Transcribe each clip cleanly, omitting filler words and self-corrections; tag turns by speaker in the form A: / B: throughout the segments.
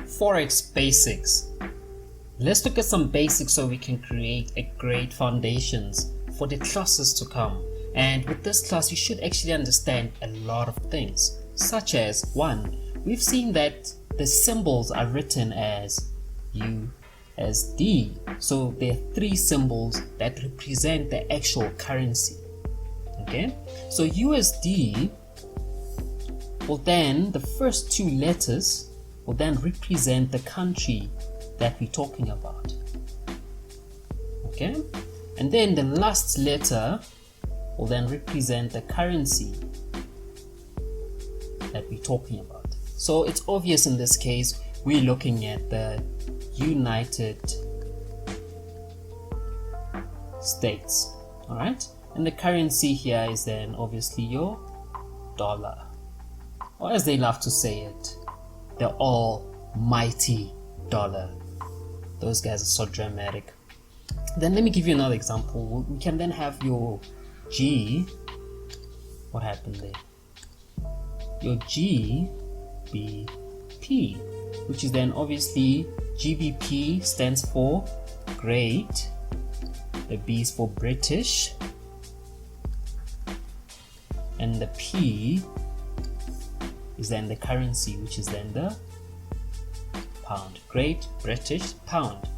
A: Forex basics. Let's look at some basics so we can create a great foundations for the classes to come. And with this class, you should actually understand a lot of things, such as 1. We've seen that the symbols are written as USD. So there are 3 symbols that represent the actual currency. Okay, so USD will then, the first 2 letters will then represent the country that we're talking about. Okay, and then the last letter will then represent the currency that we're talking about. So it's obvious in this case we're looking at the United States. All right, and the currency here is then obviously your dollar, or as they love to say it, the almighty dollar. Those guys are so dramatic. Then let me give you another example. We can then have your G. What happened there? Your GBP, which is then obviously GBP stands for great, the B is for British, and the P is then the currency, which is then the pound. Great British Pound.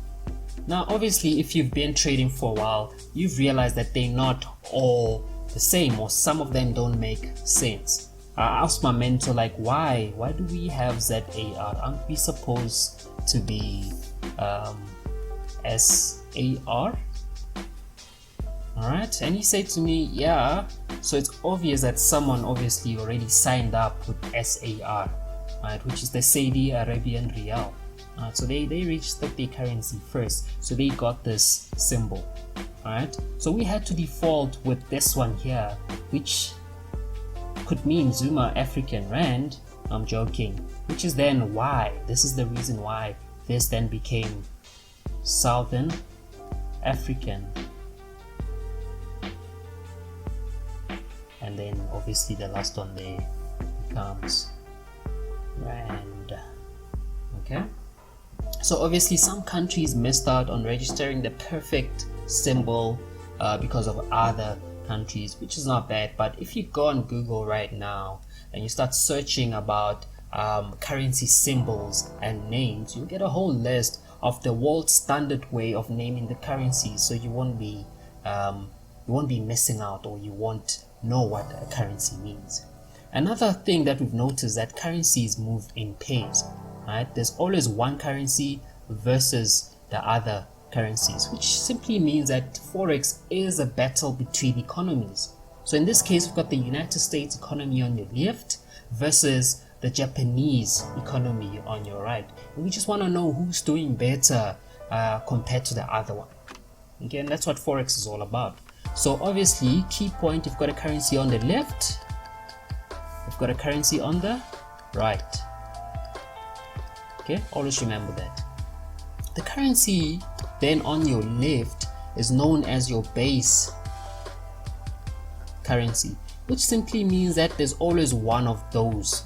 A: Now obviously if you've been trading for a while, you've realized that they're not all the same, or some of them don't make sense. I asked my mentor, like, why do we have ZAR? Aren't we supposed to be SAR? Alright, and he said to me, yeah, so it's obvious that someone obviously already signed up with SAR, right, which is the Saudi Arabian Riyal. So they registered their currency first, so they got this symbol. Alright, so we had to default with this one here, which could mean Zuma African Rand. I'm joking, which is then why, this is the reason why this then became Southern African. And then obviously the last one there becomes Rand. Okay, so obviously some countries missed out on registering the perfect symbol because of other countries, which is not bad. But if you go on Google right now and you start searching about currency symbols and names, you'll get a whole list of the world standard way of naming the currencies, so you won't be missing out, or you won't know what a currency means. Another thing that we've noticed, that currencies move in pairs, right? There's always one currency versus the other currencies, which simply means that Forex is a battle between economies. So in this case, we've got the United States economy on your left versus the Japanese economy on your right. And we just want to know who's doing better compared to the other one. Again, that's what Forex is all about. So obviously, key point, you've got a currency on the left, you've got a currency on the right. Okay, always remember that. The currency then on your left is known as your base currency, which simply means that there's always one of those.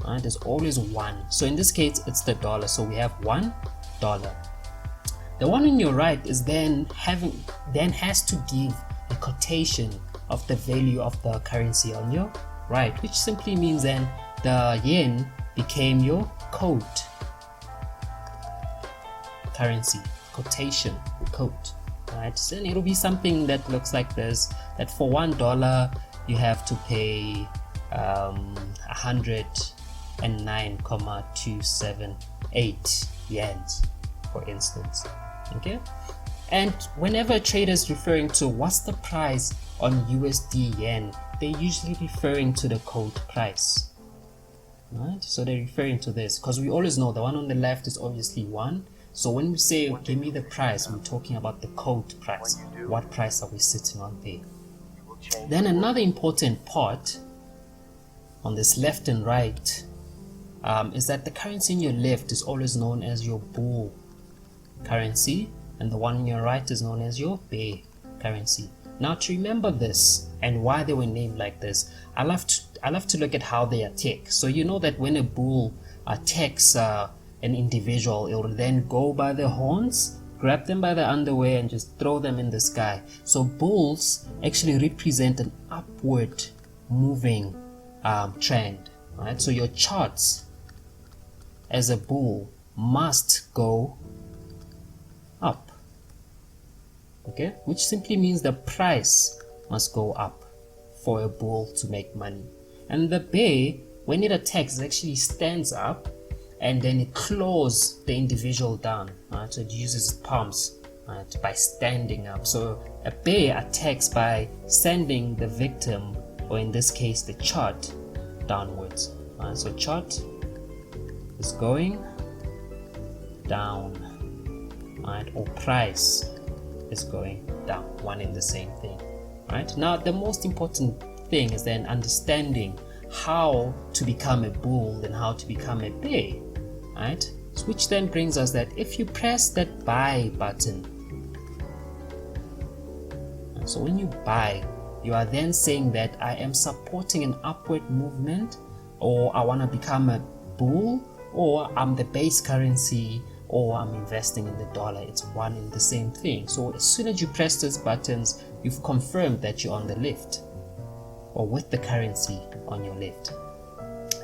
A: Right? There's always one. So in this case, it's the dollar. So we have $1. The one on your right is then has to give a quotation of the value of the currency on your right, which simply means then the yen became your quote currency, quotation, quote, right? So it'll be something that looks like this, that for $1 you have to pay 109.278 yens, for instance. Okay, and whenever a trader is referring to what's the price on USD yen, they're usually referring to the quote price, right? So they're referring to this, because we always know the one on the left is obviously 1. So when we say give me the price, we're talking about the quote price. What price are we sitting on there? Then another important part on this left and right is that the currency in your left is always known as your bull currency, and the one on your right is known as your bear currency. Now, to remember this and why they were named like this, I love to look at how they attack. So you know that when a bull attacks an individual, it will then go by the horns, grab them by the underwear, and just throw them in the sky. So bulls actually represent an upward moving trend, right? So your charts as a bull must go up, okay, which simply means the price must go up for a bull to make money. And the bear, when it attacks, it actually stands up and then it claws the individual down, right? So it uses its palms, right, by standing up. So a bear attacks by sending the victim, or in this case the chart, downwards, right? So chart is going down, right, or price is going down, one in the same thing, right? Now the most important thing is then understanding how to become a bull and how to become a bear, right? Which then brings us that if you press that buy button, so when you buy, you are then saying that I am supporting an upward movement, or I want to become a bull, or I'm the base currency, or I'm investing in the dollar. It's one and the same thing. So as soon as you press those buttons, you've confirmed that you're on the left, or with the currency on your left.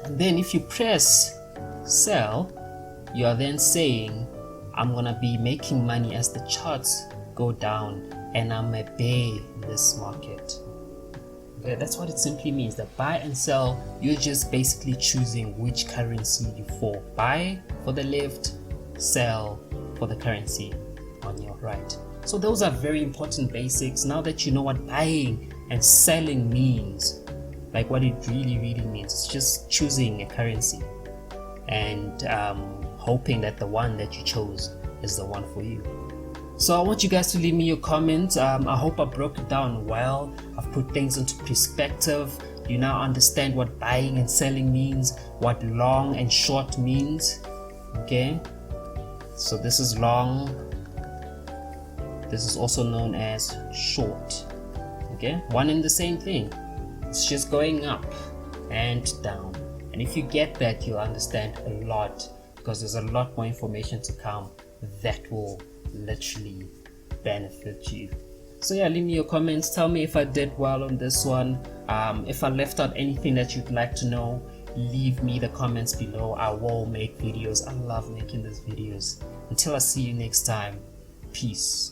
A: And then if you press sell, you are then saying I'm gonna be making money as the charts go down, and I'm a bear in this market. Okay, that's what it simply means. The buy and sell, you're just basically choosing which currency you for. Buy for the left, sell for the currency on your right. So those are very important basics. Now that you know what buying and selling means, like what it really means, it's just choosing a currency and hoping that the one that you chose is the one for you. So I want you guys to leave me your comments. I hope I broke it down well. I've put things into perspective. You now understand what buying and selling means, what long and short means. Okay, so this is long, this is also known as short. Okay, one and the same thing. It's just going up and down. And if you get that, you'll understand a lot, because there's a lot more information to come that will literally benefit you. So yeah, leave me your comments. Tell me if I did well on this one. If I left out anything that you'd like to know, leave me the comments below. I will make videos. I love making these videos. Until I see you next time, peace.